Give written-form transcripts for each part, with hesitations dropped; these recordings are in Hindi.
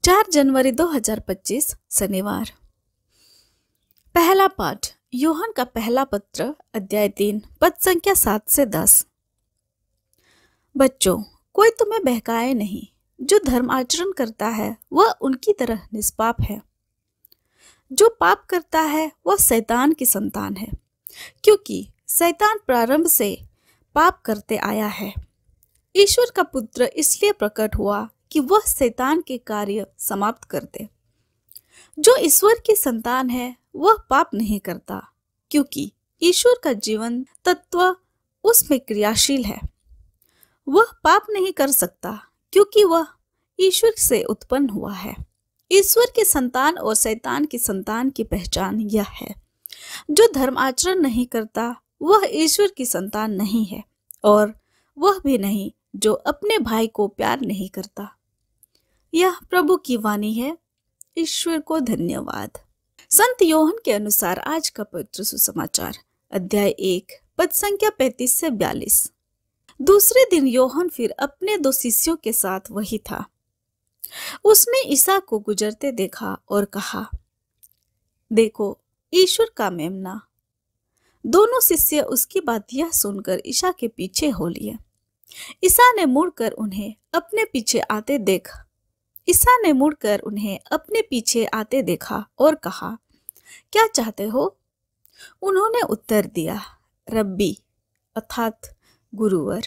4 जनवरी 2025 शनिवार। पहला पाठ यूहन्ना का पहला पत्र अध्याय 3 पद संख्या 7 से 10। बच्चों, कोई तुम्हें बहकाए नहीं। जो धर्म आचरण करता है वह उनकी तरह निष्पाप है। जो पाप करता है वह शैतान की संतान है, क्योंकि शैतान प्रारंभ से पाप करते आया है। ईश्वर का पुत्र इसलिए प्रकट हुआ कि वह शैतान के कार्य समाप्त कर दे। जो ईश्वर की संतान है वह पाप नहीं करता, क्योंकि ईश्वर का जीवन तत्व उसमें क्रियाशील है। वह पाप नहीं कर सकता, क्योंकि वह ईश्वर से उत्पन्न हुआ है। ईश्वर की संतान और शैतान की संतान की पहचान यह है, जो धर्म आचरण नहीं करता वह ईश्वर की संतान नहीं है, और वह भी नहीं जो अपने भाई को प्यार नहीं करता। यह प्रभु की वाणी है। ईश्वर को धन्यवाद। संत यूहन्ना के अनुसार आज का पवित्र सुसमाचार अध्याय 1 पद संख्या 35 से 42। दूसरे दिन यूहन्ना फिर अपने 2 शिष्यों के साथ वही था। उसने ईसा को गुजरते देखा और कहा, देखो ईश्वर का मेमना। दोनों शिष्य उसकी बात यह सुनकर ईसा के पीछे हो लिए। ईसा ने मुड़कर उन्हें अपने पीछे आते देखा और कहा, क्या चाहते हो? उन्होंने उत्तर दिया, रब्बी अर्थात गुरुवर,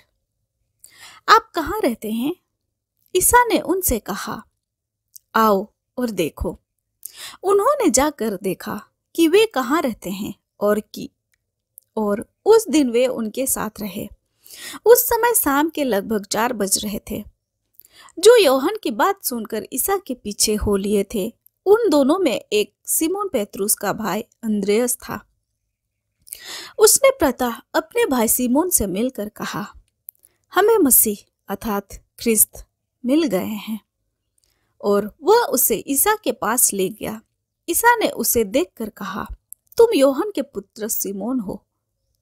आप कहाँ रहते हैं? ईसा ने उनसे कहा, आओ और देखो। उन्होंने जाकर देखा कि वे कहाँ रहते हैं और उस दिन वे उनके साथ रहे। उस समय शाम के लगभग 4 बज रहे थे। जो यूहन्ना की बात सुनकर ईसा के पीछे हो लिए थे, उन दोनों में एक सिमोन पेत्रुस का भाई अंद्रयास था। उसने प्रातः अपने भाई सिमोन से मिलकर कहा, हमें मसीह अर्थात ख्रिस्त मिल गए हैं। और वह उसे ईसा के पास ले गया। ईसा ने उसे देखकर कहा, तुम यूहन्ना के पुत्र सिमोन हो,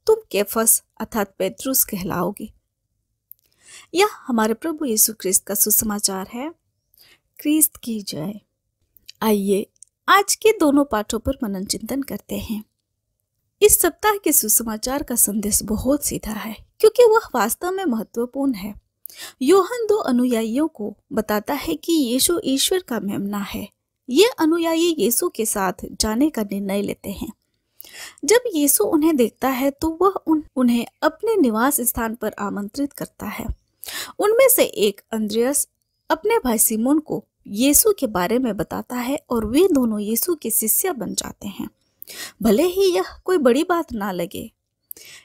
तुम केफस अर्थात पेत्रुस कहलाओगे। यह हमारे प्रभु यीशु ख्रिस्त का सुसमाचार है। ख्रिस्त की जय। आइए आज के दोनों पाठों पर मनन चिंतन करते हैं। इस सप्ताह के सुसमाचार का संदेश बहुत सीधा है, क्योंकि वह वास्तव में महत्वपूर्ण है। यूहन्ना 2 अनुयायियों को बताता है कि यीशु ईश्वर का मेमना है। ये अनुयायी यीशु के साथ जाने का निर्णय लेते हैं। जब यीशु उन्हें देखता है तो वह उन्हें अपने निवास स्थान पर आमंत्रित करता है। उनमें से एक अंद्रयास अपने भाई सिमोन को यीशु के बारे में बताता है और वे दोनों यीशु के शिष्य बन जाते हैं। भले ही यह कोई बड़ी बात ना लगे,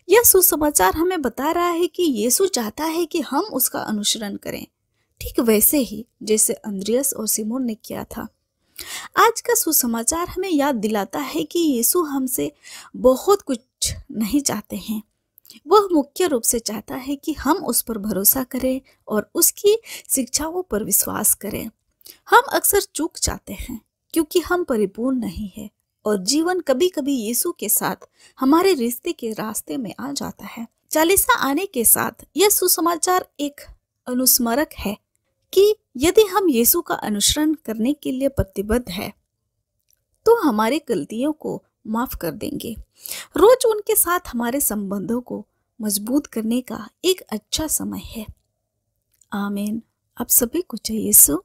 यह सुसमाचार हमें बता रहा है कि यीशु चाहता है कि हम उसका अनुसरण करें, ठीक वैसे ही जैसे अंद्रयास और सिमोन ने किया था। आज का सुसमाचार हमें याद दिलाता है कि यीशु हमसे बहुत कुछ नहीं चाहते हैं। वह मुख्य रूप से चाहता है कि हम उस पर भरोसा करें और उसकी शिक्षाओं पर विश्वास करें। हम अक्सर चूक जाते हैं, क्योंकि हम परिपूर्ण नहीं हैं और जीवन कभी कभी यीशु के साथ हमारे रिश्ते के रास्ते में आ जाता है। चालीसा आने के साथ यह सुसमाचार एक अनुस्मारक है कि यदि हम यीशु का अनुसरण करने के लिए प्रतिबद्ध हैं, तो हमारी गलतियों को माफ कर देंगे। रोज उनके साथ हमारे संबंधों को मजबूत करने का एक अच्छा समय है। आमीन। आप सभी को जय यीशु।